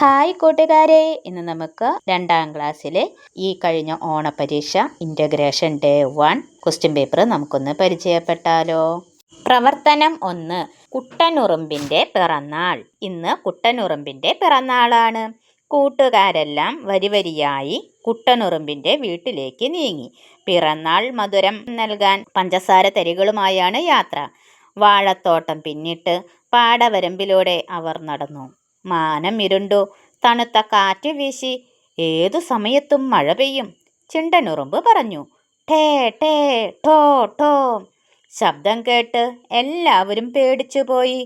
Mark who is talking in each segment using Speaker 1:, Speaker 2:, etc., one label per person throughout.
Speaker 1: Hi കൂട്ടുകാരെ, ഇന്ന് നമുക്ക് 2ാം ക്ലാസ്സിലെ ഈ കഴിഞ്ഞ ഓണപരീക്ഷ ഇൻ്റഗ്രേഷൻ ഡേ 1 ക്വസ്റ്റ്യൻ പേപ്പർ നമുക്കൊന്ന് പരിചയപ്പെട്ടാലോ. പ്രവർത്തനം 1. കുട്ടനുറുമ്പിൻ്റെ പിറന്നാൾ. ഇന്ന് കുട്ടനുറുമ്പിൻ്റെ പിറന്നാളാണ്. കൂട്ടുകാരെല്ലാം വരിവരിയായി കുട്ടനുറുമ്പിൻ്റെ വീട്ടിലേക്ക് നീങ്ങി. പിറന്നാൾ മധുരം നൽകാൻ പഞ്ചസാര തരികളുമായാണ് യാത്ര. വാഴത്തോട്ടം പിന്നിട്ട് പാടവരമ്പിലൂടെ അവർ നടന്നു. മാനം ഇരുണ്ടു, തണുത്ത കാറ്റ് വീശി. ഏതു സമയത്തും മഴ പെയ്യും. ചിണ്ടനുറുമ്പ് പറഞ്ഞു. ടേ ടേ ടോ ടോ. ശബ്ദം കേട്ട് എല്ലാവരും പേടിച്ചുപോയി.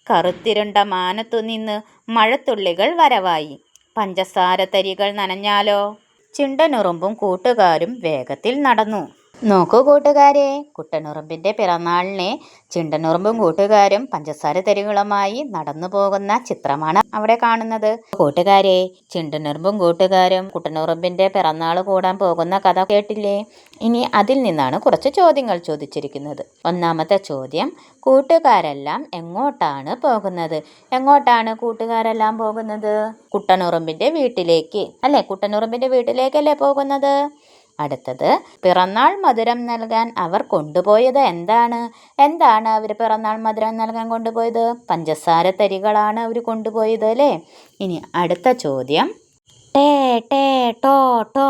Speaker 1: കറുത്തിരുണ്ട മാനത്തു നിന്ന് മഴത്തുള്ളികൾ വരവായി. പഞ്ചസാര തരികൾ നനഞ്ഞാലോ? ചിണ്ടനുറുമ്പും കൂട്ടുകാരും വേഗത്തിൽ നടന്നു. നോക്കൂ കൂട്ടുകാരെ, കുട്ടനുറുമ്പിൻ്റെ പിറന്നാളിനെ ചിണ്ടനുറുമ്പും കൂട്ടുകാരും പഞ്ചസാര തരികളുമായി നടന്നു പോകുന്ന ചിത്രമാണ് അവിടെ കാണുന്നത്. കൂട്ടുകാരെ, ചിണ്ടനുറുമ്പും കൂട്ടുകാരും കുട്ടനുറുമ്പിൻ്റെ പിറന്നാൾ കൂടാൻ പോകുന്ന കഥ കേട്ടില്ലേ? ഇനി അതിൽ നിന്നാണ് കുറച്ച് ചോദ്യങ്ങൾ ചോദിച്ചിരിക്കുന്നത്. ഒന്നാമത്തെ ചോദ്യം, കൂട്ടുകാരെല്ലാം എങ്ങോട്ടാണ് പോകുന്നത്? എങ്ങോട്ടാണ് കൂട്ടുകാരെല്ലാം പോകുന്നത്? കുട്ടനുറുമ്പിൻ്റെ വീട്ടിലേക്ക് അല്ലേ? കുട്ടനുറുമ്പിൻ്റെ വീട്ടിലേക്കല്ലേ പോകുന്നത്? അടുത്തത്, പിറന്നാൾ മധുരം നൽകാൻ അവർ കൊണ്ടുപോയത് എന്താണ്? അവർ പിറന്നാൾ മധുരം നൽകാൻ കൊണ്ടുപോയത്? പഞ്ചസാര തരികളാണ് അവർ കൊണ്ടുപോയത് അല്ലേ? ഇനി അടുത്ത ചോദ്യം, ടേ ടേ ടോ ടോ.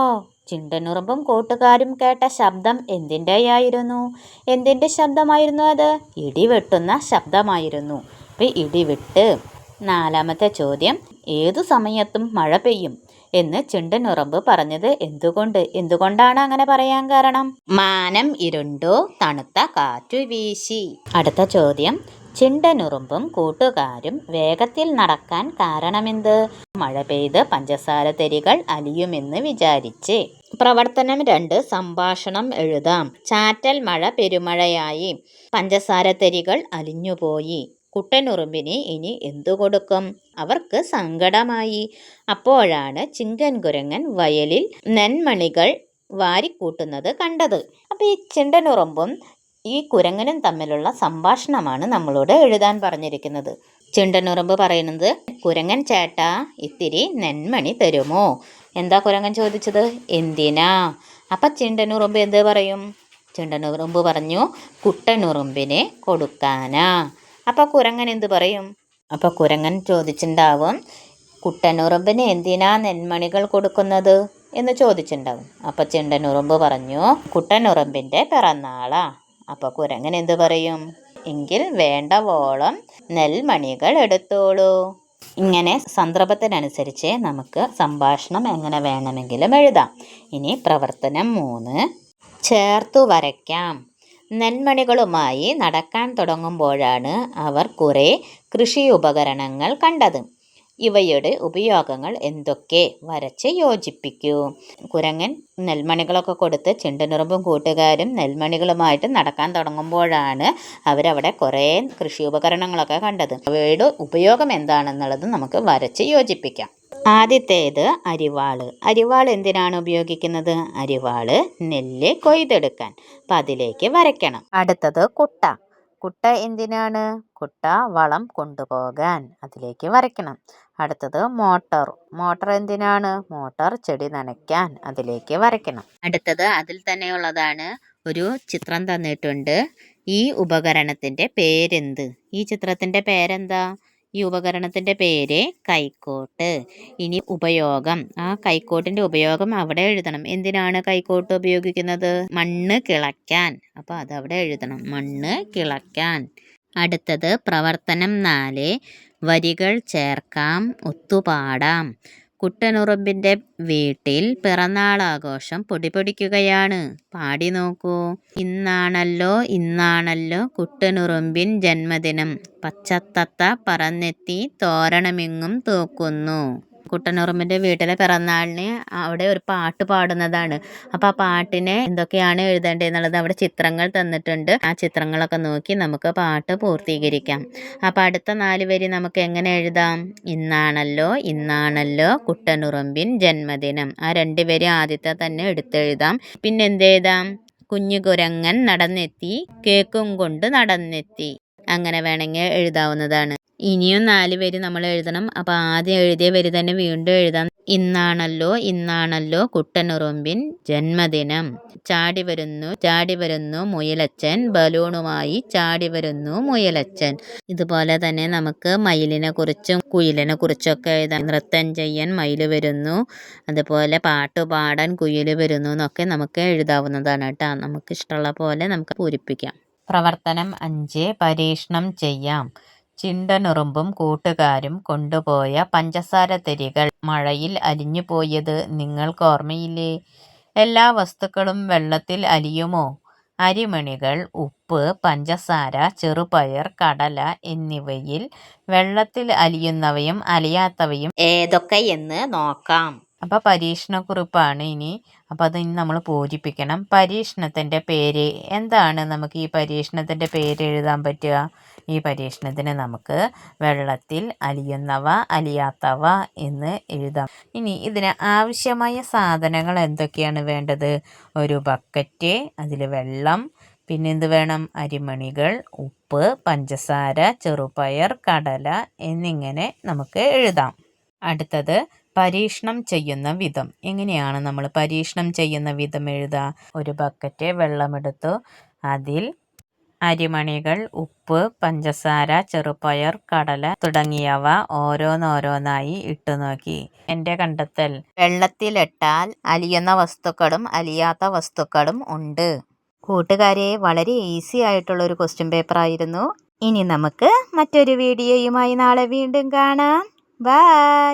Speaker 1: ചിണ്ടനുറുമ്പും കൂട്ടുകാരും കേട്ട ശബ്ദം എന്തിൻ്റെയായിരുന്നു? എന്തിൻ്റെ ശബ്ദമായിരുന്നു അത്? ഇടിവെട്ടുന്ന ശബ്ദമായിരുന്നു. അപ്പോൾ ഇടിവിട്ട്. നാലാമത്തെ ചോദ്യം, ഏതു സമയത്തും മഴ പെയ്യും എന്ന് ചിണ്ടനുറുമ്പ് പറഞ്ഞത് എന്തുകൊണ്ടാണ് അങ്ങനെ പറയാൻ കാരണം? മാനം ഇരുണ്ടു, തണുത്ത കാറ്റു വീശി. അടുത്ത ചോദ്യം, ചിണ്ടനുറുമ്പും കൂട്ടുകാരും വേഗത്തിൽ നടക്കാൻ കാരണമെന്ത്? മഴ പെയ്ത് പഞ്ചസാര തരികൾ അലിയുമെന്ന് വിചാരിച്ച്. പ്രവർത്തനം 2. സംഭാഷണം എഴുതാം. ചാറ്റൽ മഴ പെരുമഴയായി. പഞ്ചസാര തരികൾ അലിഞ്ഞുപോയി. കുട്ടനുറുമ്പിന് ഇനി എന്തു കൊടുക്കും? അവർക്ക് സങ്കടമായി. അപ്പോഴാണ് ചിങ്കൻ കുരങ്ങൻ വയലിൽ നെന്മണികൾ വാരിക്കൂട്ടുന്നത് കണ്ടത്. അപ്പോൾ ഈ ചിണ്ടനുറുമ്പും ഈ കുരങ്ങനും തമ്മിലുള്ള സംഭാഷണമാണ് നമ്മളോട് എഴുതാൻ പറഞ്ഞിരിക്കുന്നത്. ചിണ്ടനുറുമ്പ് പറയുന്നത്, കുരങ്ങൻ ചേട്ടാ, ഇത്തിരി നെന്മണി തരുമോ? എന്താ കുരങ്ങൻ ചോദിച്ചത്? എന്തിനാ? അപ്പം ചിണ്ടനുറുമ്പ് എന്ത് പറയും? ചിണ്ടനുറുമ്പ് പറഞ്ഞു, കുട്ടനുറുമ്പിനെ കൊടുക്കാനാ. അപ്പോൾ കുരങ്ങൻ എന്ത് പറയും? അപ്പോൾ കുരങ്ങൻ ചോദിച്ചിട്ടുണ്ടാവും, കുട്ടനുറുമ്പിന് എന്തിനാ നെന്മണികൾ കൊടുക്കുന്നത് എന്ന് ചോദിച്ചിട്ടുണ്ടാവും. അപ്പോൾ ചിണ്ടനുറുമ്പ് പറഞ്ഞു, കുട്ടനുറുമ്പിൻ്റെ പിറന്നാളാ. അപ്പോൾ കുരങ്ങൻ എന്ത് പറയും? എങ്കിൽ വേണ്ടവോളം നെൽമണികൾ എടുത്തോളൂ. ഇങ്ങനെ സന്ദർഭത്തിനനുസരിച്ച് നമുക്ക് സംഭാഷണം എങ്ങനെ വേണമെങ്കിലും എഴുതാം. ഇനി പ്രവർത്തനം 3, ചേർത്തു വരയ്ക്കാം. നെന്മണികളുമായി നടക്കാൻ തുടങ്ങുമ്പോഴാണ് അവർ കുറേ കൃഷി ഉപകരണങ്ങൾ കണ്ടത്. ഇവയുടെ ഉപയോഗങ്ങൾ എന്തൊക്കെ? വരച്ച് യോജിപ്പിക്കൂ. കുരങ്ങൻ നെൽമണികളൊക്കെ കൊടുത്ത് ചിണ്ടനുറുമ്പും കൂട്ടുകാരും നെൽമണികളുമായിട്ട് നടക്കാൻ തുടങ്ങുമ്പോഴാണ് അവരവിടെ കുറേ കൃഷി ഉപകരണങ്ങളൊക്കെ കണ്ടത്. അവയുടെ ഉപയോഗം എന്താണെന്നുള്ളത് നമുക്ക് വരച്ച് യോജിപ്പിക്കാം. ആദ്യത്തേത് അരിവാള്. അരിവാൾ എന്തിനാണ് ഉപയോഗിക്കുന്നത്? അരിവാള് നെല്ല് കൊയ്തെടുക്കാൻ. അപ്പം അതിലേക്ക് വരയ്ക്കണം. അടുത്തത് കുട്ട. കുട്ട എന്തിനാണ്? കുട്ട വളം കൊണ്ടുപോകാൻ. അതിലേക്ക് വരയ്ക്കണം. അടുത്തത് മോട്ടോർ. മോട്ടോർ എന്തിനാണ്? മോട്ടോർ ചെടി നനയ്ക്കാൻ. അതിലേക്ക് വരയ്ക്കണം. അടുത്തത് അതിൽ തന്നെയുള്ളതാണ്. ഒരു ചിത്രം തന്നിട്ടുണ്ട്. ഈ ഉപകരണത്തിൻ്റെ പേരെന്ത്? ഈ ചിത്രത്തിൻ്റെ പേരെന്താ? ഈ ഉപകരണത്തിൻ്റെ പേര് കൈക്കോട്ട്. ഇനി ഉപയോഗം. ആ കൈക്കോട്ടിൻ്റെ ഉപയോഗം അവിടെ എഴുതണം. എന്തിനാണ് കൈക്കോട്ട് ഉപയോഗിക്കുന്നത്? മണ്ണ് കിളയ്ക്കാൻ. അപ്പോൾ അതവിടെ എഴുതണം, മണ്ണ് കിളയ്ക്കാൻ. അടുത്തത് പ്രവർത്തനം 4, വരികൾ ചേർക്കാം, ഒത്തുപാടാം. കുട്ടനുറുമ്പിൻ്റെ വീട്ടിൽ പിറന്നാളാഘോഷം പൊടിപൊടിക്കുകയാണ്. പാടി നോക്കൂ. ഇന്നാണല്ലോ കുട്ടനുറുമ്പിൻ ജന്മദിനം. പച്ചത്തത്ത പറന്നെത്തി തോരണമെങ്ങും തൂക്കുന്നു. കുട്ടനുറുമ്പിൻ്റെ വീട്ടിലെ പിറന്നാളിന് അവിടെ ഒരു പാട്ട് പാടുന്നതാണ്. അപ്പോൾ ആ പാട്ടിനെ എന്തൊക്കെയാണ് എഴുതേണ്ടതെന്നുള്ളത് അവിടെ ചിത്രങ്ങൾ തന്നിട്ടുണ്ട്. ആ ചിത്രങ്ങളൊക്കെ നോക്കി നമുക്ക് പാട്ട് പൂർത്തീകരിക്കാം. അപ്പോൾ അടുത്ത 4 വരി നമുക്ക് എങ്ങനെ എഴുതാം? ഇന്നാണല്ലോ കുട്ടനുറുമ്പിൻ ജന്മദിനം. ആ 2 വരി ആദ്യത്തെ തന്നെ എടുത്തെഴുതാം. പിന്നെ എന്തെഴുതാം? കുഞ്ഞു കുരങ്ങൻ നടന്നെത്തി, കേക്കും കൊണ്ട് നടന്നെത്തി. അങ്ങനെ വേണമെങ്കിൽ എഴുതാവുന്നതാണ്. ഇനിയും 4 വരി നമ്മൾ എഴുതണം. അപ്പോൾ ആദ്യം എഴുതിയ വരി തന്നെ വീണ്ടും എഴുതാം. ഇന്നാണല്ലോ കുട്ടനുറുമ്പിൻ ജന്മദിനം. ചാടി വരുന്നു മുയലച്ചൻ, ബലൂണുമായി ചാടി വരുന്നു മുയലച്ചൻ. ഇതുപോലെ തന്നെ നമുക്ക് മയിലിനെ കുറിച്ചും കുയിലിനെ കുറിച്ചൊക്കെ എഴുതാം. നൃത്തം ചെയ്യാൻ മയിൽ വരുന്നു, അതുപോലെ പാട്ടുപാടാൻ കുയിൽ വരുന്നു എന്നൊക്കെ നമുക്ക് എഴുതാവുന്നതാണ് കേട്ടോ. നമുക്ക് ഇഷ്ടമുള്ള പോലെ നമുക്ക് പൂരിപ്പിക്കാം. പ്രവർത്തനം 5. പരീക്ഷണം ചെയ്യാം. ചിണ്ടനുറുമ്പും കൂട്ടുകാരും കൊണ്ടുപോയ പഞ്ചസാരത്തരികൾ മഴയിൽ അലിഞ്ഞുപോയത് നിങ്ങൾക്ക് ഓർമ്മയില്ലേ? എല്ലാ വസ്തുക്കളും വെള്ളത്തിൽ അലിയുമോ? അരിമണികൾ, ഉപ്പ്, പഞ്ചസാര, ചെറുപയർ, കടല എന്നിവയിൽ വെള്ളത്തിൽ അലിയുന്നവയും അലിയാത്തവയും ഏതൊക്കെയെന്ന് നോക്കാം. അപ്പോൾ പരീക്ഷണക്കുറിപ്പാണ് ഇനി. അപ്പോൾ അത് ഇനി നമ്മൾ പൂരിപ്പിക്കണം. പരീക്ഷണത്തിൻ്റെ പേര് എന്താണ്? നമുക്ക് ഈ പരീക്ഷണത്തിൻ്റെ പേര് എഴുതാൻ പറ്റുക. ഈ പരീക്ഷണത്തിന് നമുക്ക് വെള്ളത്തിൽ അലിയുന്നവ അലിയാത്തവ എന്ന് എഴുതാം. ഇനി ഇതിന് ആവശ്യമായ സാധനങ്ങൾ എന്തൊക്കെയാണ് വേണ്ടത്? ഒരു ബക്കറ്റ്, അതിൽ വെള്ളം, പിന്നെ എന്ത് വേണം? അരിമണികൾ, ഉപ്പ്, പഞ്ചസാര, ചെറുപയർ, കടല എന്നിങ്ങനെ നമുക്ക് എഴുതാം. അടുത്തത് പരീക്ഷണം ചെയ്യുന്ന വിധം. എങ്ങനെയാണ് നമ്മൾ പരീക്ഷണം ചെയ്യുന്ന വിധം എഴുതുക? ഒരു ബക്കറ്റ് വെള്ളമെടുത്തു, അതിൽ അരിമണികൾ, ഉപ്പ്, പഞ്ചസാര, ചെറുപയർ, കടല തുടങ്ങിയവ ഓരോന്നോരോന്നായി ഇട്ടു നോക്കി. എൻ്റെ കണ്ടെത്തൽ: വെള്ളത്തിലിട്ടാൽ അലിയുന്ന വസ്തുക്കളും അലിയാത്ത വസ്തുക്കളും ഉണ്ട്. കൂട്ടുകാരെ, വളരെ ഈസി ആയിട്ടുള്ള ഒരു ക്വസ്റ്റ്യൻ പേപ്പർ ആയിരുന്നു. ഇനി നമുക്ക് മറ്റൊരു വീഡിയോയുമായി നാളെ വീണ്ടും കാണാം. ബൈ.